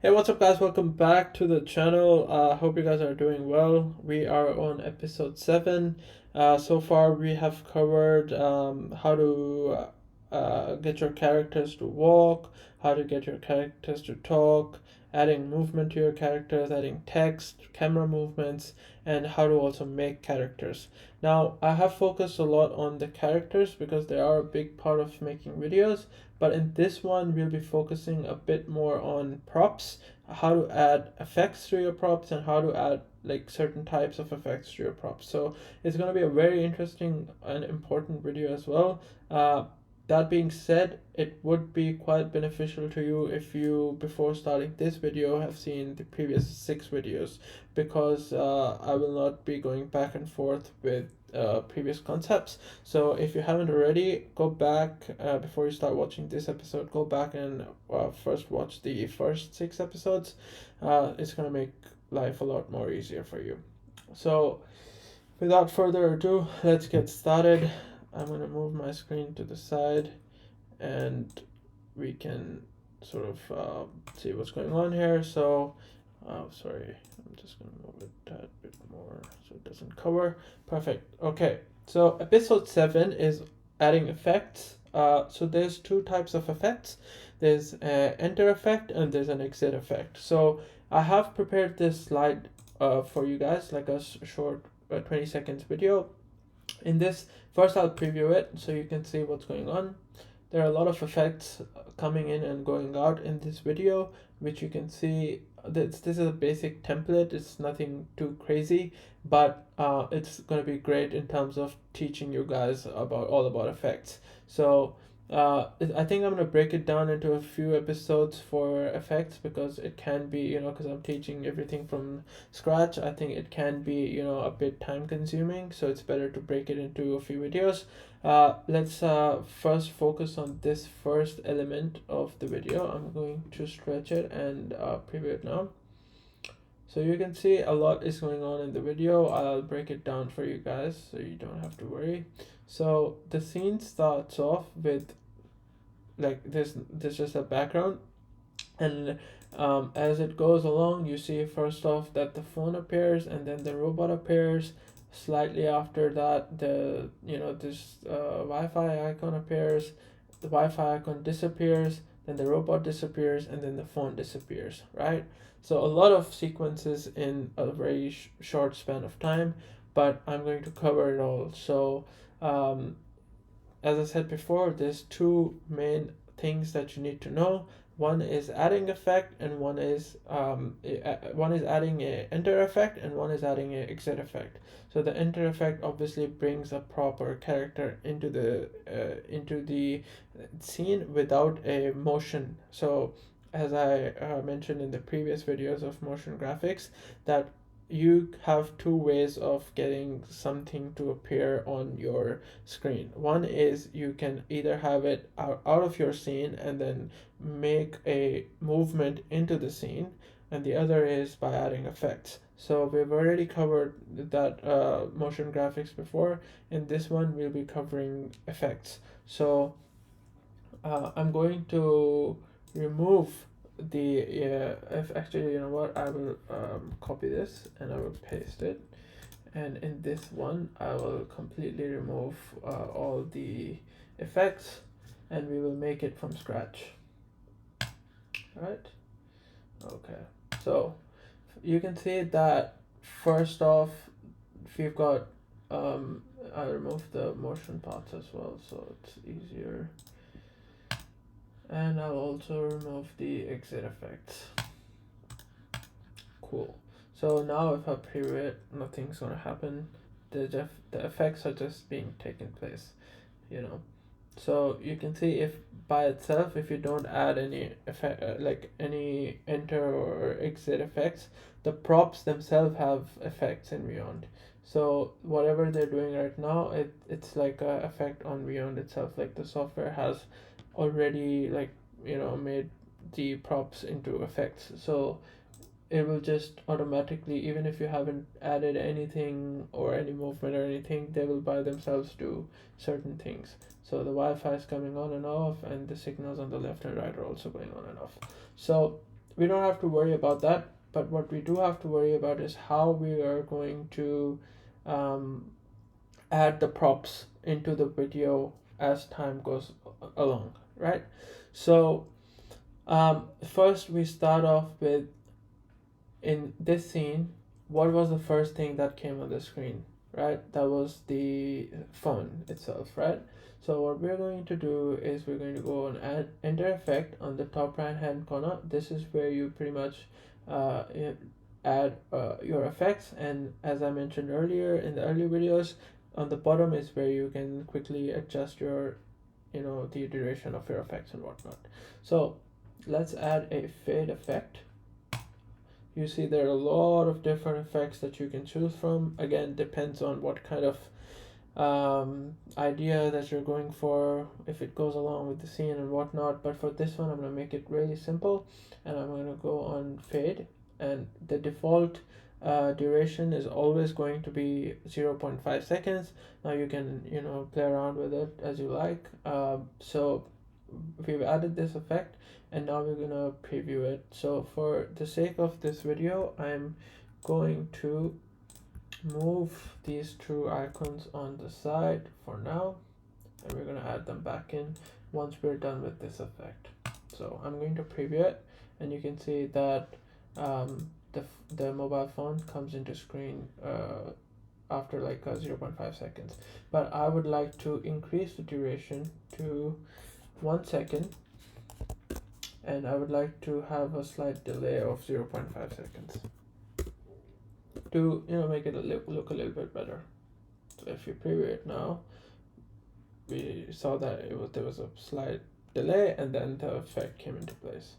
Hey, what's up, guys? Welcome back to the channel. Hope you guys are doing well. We are on episode 7. So far, we have covered how to get your characters to walk, how to get your characters to talk, adding movement to your characters, adding text, camera movements, and how to also make characters. Now, I have focused a lot on the characters because they are a big part of making videos, but in this one we'll be focusing a bit more on props, how to add effects to your props and how to add like certain types of effects to your props. So it's going to be a very interesting and important video as well. That being said, it would be quite beneficial to you if you, before starting this video, have seen the previous 6 videos, because I will not be going back and forth with previous concepts. So if you haven't already, go back before you start watching this episode. Go back and first watch the first 6 episodes. It's gonna make life a lot more easier for you. So without further ado, let's get started. I'm gonna move my screen to the side, and we can sort of see what's going on here. So sorry, I'm just gonna move it that bit more so it doesn't cover. Perfect. Okay, so episode 7 is adding effects. So there's 2 types of effects. There's an enter effect and there's an exit effect. So I have prepared this slide for you guys, like a short 20 seconds video. In this, first I'll preview it so you can see what's going on. There are a lot of effects coming in and going out in this video, which you can see. This is a basic template. It's nothing too crazy, but it's going to be great in terms of teaching you guys about effects. So I think I'm going to break it down into a few episodes for effects, because it can be, because I'm teaching everything from scratch. I think it can be, a bit time consuming, so it's better to break it into a few videos. Let's first focus on this first element of the video. I'm going to stretch it and preview it now. So you can see a lot is going on in the video. I'll break it down for you guys so you don't have to worry. So the scene starts off with like there's just a background, and as it goes along, you see first off that the phone appears and then the robot appears. Slightly after that, this Wi-Fi icon appears. The Wi-Fi icon disappears, then the robot disappears, and then the phone disappears, right? So a lot of sequences in a very short span of time, but I'm going to cover it all. So as I said before, there's 2 main things that you need to know. One is adding effect, and one is adding a enter effect, and one is adding a exit effect. So the enter effect obviously brings a proper character into the scene without a motion. So as I mentioned in the previous videos of motion graphics, that you have 2 ways of getting something to appear on your screen. One is you can either have it out of your scene and then make a movement into the scene, and the other is by adding effects. So we've already covered that motion graphics before. In this one, we'll be covering effects. So I'm going to remove the if actually, you know what, I will copy this and I will paste it, and in this one I will completely remove all the effects, and we will make it from scratch. All right, okay, so you can see that first off we've got I removed the motion parts as well so it's easier, and I'll also remove the exit effects. Cool. So now if I preview it, nothing's gonna happen. The effects are just being taken place, you know. So you can see if by itself, if you don't add any effect, like any enter or exit effects, the props themselves have effects in Vyond. So whatever they're doing right now, it's like a effect on Vyond itself. Like the software has already made the props into effects. So it will just automatically, even if you haven't added anything or any movement or anything, they will by themselves do certain things. So the Wi-Fi is coming on and off, and the signals on the left and right are also going on and off. So we don't have to worry about that, but what we do have to worry about is how we are going to add the props into the video as time goes along, right? So first we start off with, in this scene, what was the first thing that came on the screen, right? That was the phone itself, right? So what we're going to do is we're going to go and add enter effect on the top right hand corner. This is where you pretty much uh, add your effects, and as I mentioned earlier in the earlier videos, on the bottom is where you can quickly adjust your, the duration of your effects and whatnot. So let's add a fade effect. You see there are a lot of different effects that you can choose from. Again, depends on what kind of idea that you're going for, if it goes along with the scene and whatnot. But for this one, I'm going to make it really simple, and I'm going to go on fade, and the default duration is always going to be 0.5 seconds. Now you can play around with it as you like. So we've added this effect, and now we're gonna preview it. So for the sake of this video, I'm going to move these two icons on the side for now, and we're gonna add them back in once we're done with this effect. So I'm going to preview it, and you can see that the mobile phone comes into screen after like 0.5 seconds. But I would like to increase the duration to 1 second, and I would like to have a slight delay of 0.5 seconds to make it look a little bit better. So if you preview it now, we saw that there was a slight delay, and then the effect came into place,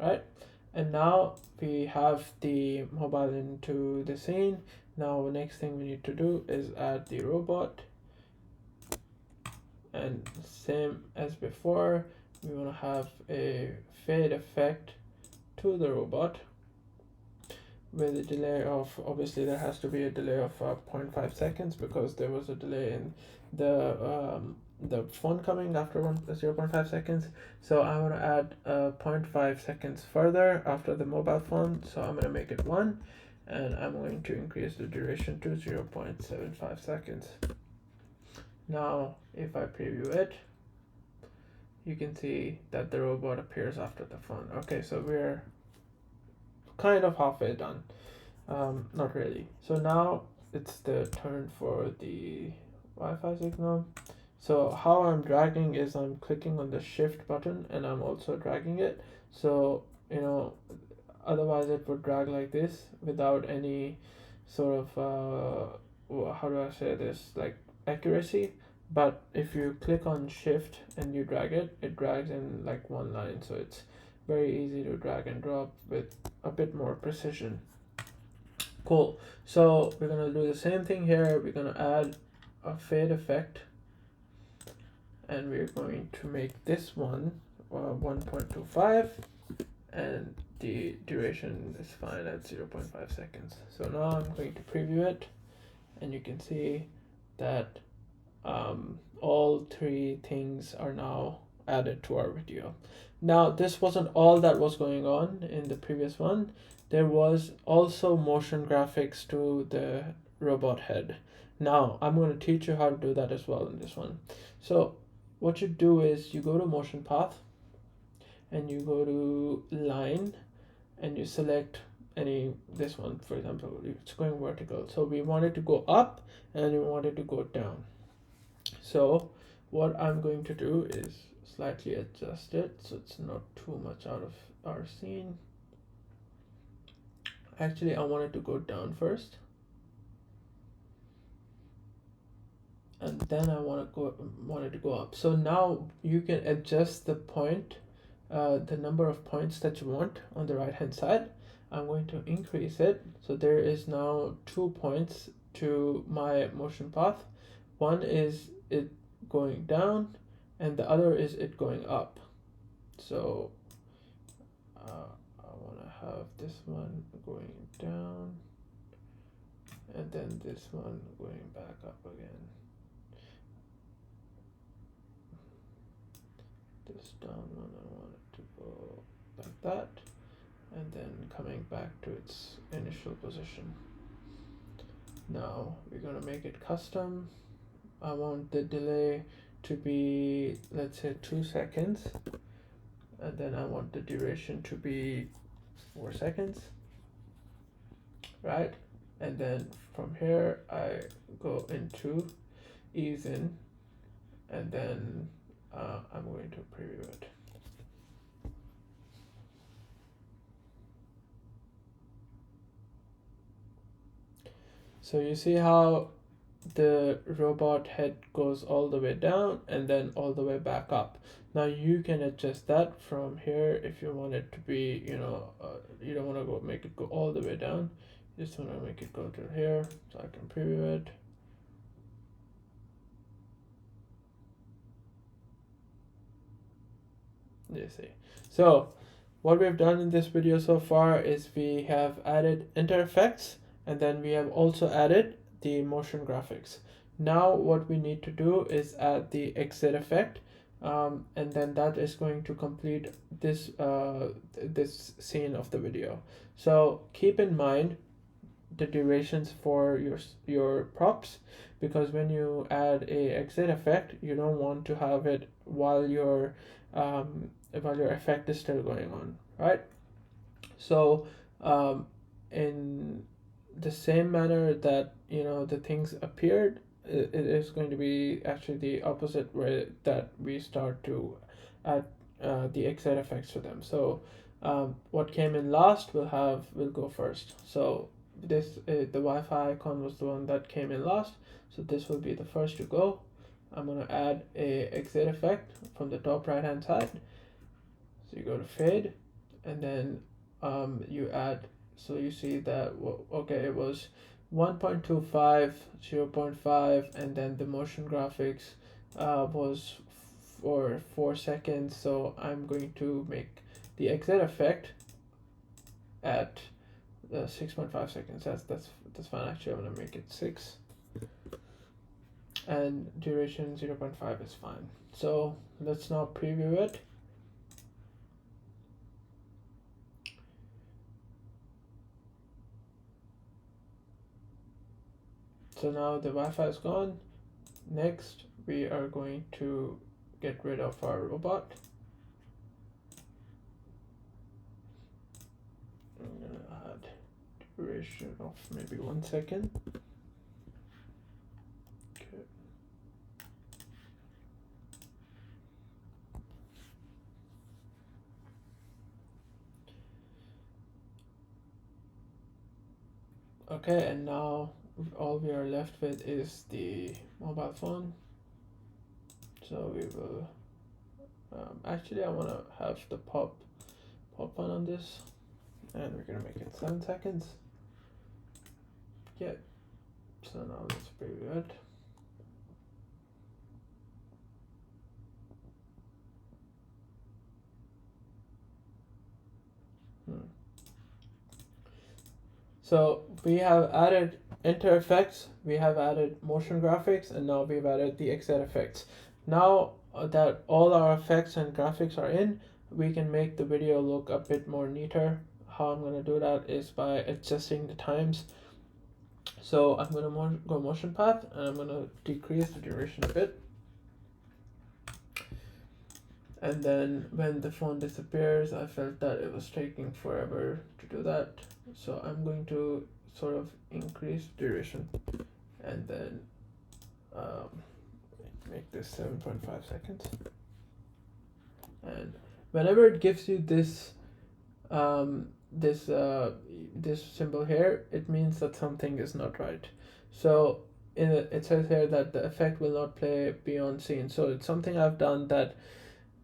right? And now we have the mobile into the scene. Now the next thing we need to do is add the robot, and same as before, we want to have a fade effect to the robot with a delay of, obviously there has to be a delay of 0.5 seconds, because there was a delay in the phone coming after 0.5 seconds. So I want to add 0.5 seconds further after the mobile phone, so I'm going to make it 1, and I'm going to increase the duration to 0.75 seconds. Now if I preview it, you can see that the robot appears after the phone. Okay, so we're kind of halfway done. Not really. So now it's the turn for the Wi-Fi signal. So how I'm dragging is I'm clicking on the shift button, and I'm also dragging it. So otherwise it would drag like this without any sort of how do I say this, like accuracy. But if you click on shift and you drag it, it drags in like one line, so it's very easy to drag and drop with a bit more precision. Cool. So we're gonna do the same thing here. We're gonna add a fade effect, and we're going to make this one 1.25, and the duration is fine at 0.5 seconds. So now I'm going to preview it, and you can see that all three things are now added to our video. Now this wasn't all that was going on in the previous one. There was also motion graphics to the robot head. Now I'm going to teach you how to do that as well in this one. So what you do is you go to motion path, and you go to line, and you select this one, for example, it's going vertical, so we want it to go up and we want it to go down. So what I'm going to do is slightly adjust it so it's not too much out of our scene. Actually, I want it to go down first, and then I want it to go up. So now you can adjust the point, the number of points that you want on the right hand side. I'm going to increase it, so there is now 2 points to my motion path. One is it going down, and the other is it going up. So I want to have this one going down, and then this one going back up again. This down one, I want it to go like that, and then coming back to its initial position. Now we're gonna make it custom. I want the delay to be, let's say, 2 seconds, and then I want the duration to be 4 seconds, right? And then from here I go into ease in, and then I'm going to preview it. So you see how the robot head goes all the way down and then all the way back up. Now you can adjust that from here if you want it to be, you don't want to go make it go all the way down. You just want to make it go to here, so I can preview it. You see. So what we've done in this video so far is we have added enter effects, and then we have also added the motion graphics. Now what we need to do is add the exit effect, and then that is going to complete this this scene of the video. So keep in mind the durations for your props, because when you add a exit effect, you don't want to have it while your effect is still going on, right? So in the same manner that the things appeared, it is going to be actually the opposite way that we start to add the exit effects to them. So what came in last will go first. So this the Wi-Fi icon was the one that came in last, so this will be the first to go. I'm going to add a exit effect from the top right hand side. So you go to fade, and then you add, so you see that okay, it was 1.25, 0.5, and then the motion graphics was for 4 seconds. So I'm going to make the exit effect at 6.5 seconds. That's fine. Actually, I'm gonna make it 6, and duration 0.5 is fine. So let's now preview it. So now the Wi-Fi is gone. Next, we are going to get rid of our robot. I'm gonna add duration of maybe 1 second. Okay. Okay, and now all we are left with is the mobile phone. So we will actually I want to have the pop one on this, and we're gonna make it 7 seconds. Yeah, so now let's preview it. So we have added enter effects, we have added motion graphics, and now we've added the exit effects. Now that all our effects and graphics are in, we can make the video look a bit more neater. How I'm going to do that is by adjusting the times. So I'm going to go motion path, and I'm going to decrease the duration a bit. And then when the phone disappears, I felt that it was taking forever to do that. So I'm going to sort of increase duration, and then make this 7.5 seconds. And whenever it gives you this this symbol here, it means that something is not right. So it says here that the effect will not play beyond scene. So it's something I've done that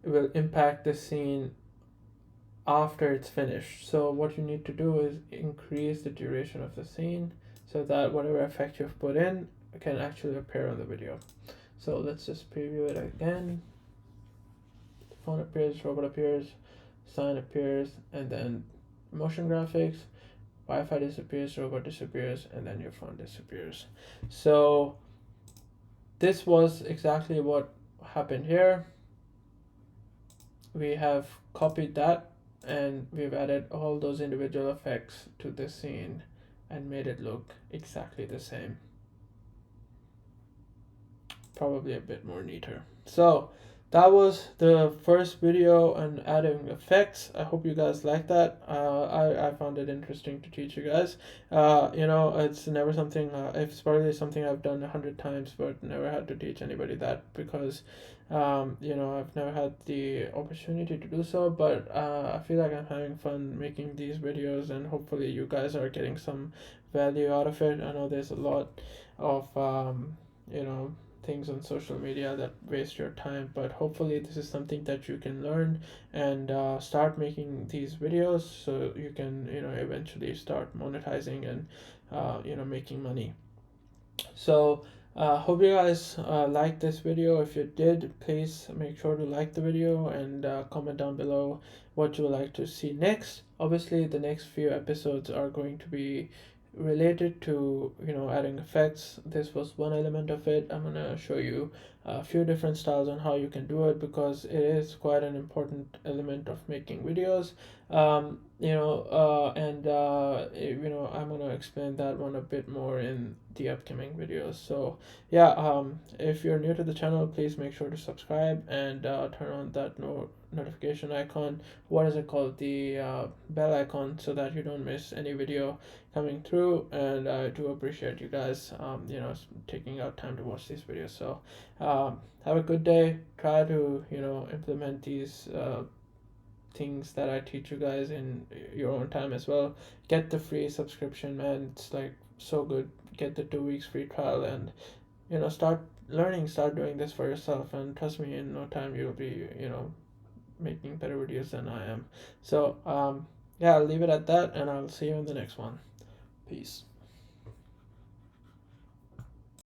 will impact the scene after it's finished. So what you need to do is increase the duration of the scene so that whatever effect you've put in can actually appear on the video. So let's just preview it again. The phone appears, robot appears, sign appears, and then motion graphics, Wi-Fi disappears, robot disappears, and then your phone disappears. So this was exactly what happened here. We have copied that and we've added all those individual effects to the scene and made it look exactly the same, probably a bit more neater. So that was the first video on adding effects. I hope you guys like that. I found it interesting to teach you guys. It's never something, it's probably something I've done 100 times, but never had to teach anybody that because, I've never had the opportunity to do so. But I feel like I'm having fun making these videos, and hopefully you guys are getting some value out of it. I know there's a lot of, you know, things on social media that waste your time, but hopefully this is something that you can learn and start making these videos so you can eventually start monetizing and making money. So hope you guys liked this video. If you did, please make sure to like the video and comment down below what you would like to see next. Obviously the next few episodes are going to be related to adding effects. This was one element of it. I'm gonna show you a few different styles on how you can do it because it is quite an important element of making videos. I'm gonna explain that one a bit more in the upcoming videos. So yeah, if you're new to the channel, please make sure to subscribe and turn on that notification icon. What is it called? The bell icon, so that you don't miss any video coming through. And I do appreciate you guys taking out time to watch these videos. So have a good day. Try to implement these things that I teach you guys in your own time as well. Get the free subscription, man. It's like so good. Get the 2 weeks free trial and start learning, start doing this for yourself, and trust me, in no time you'll be making better videos than I am. So yeah, I'll leave it at that, and I'll see you in the next one. Peace.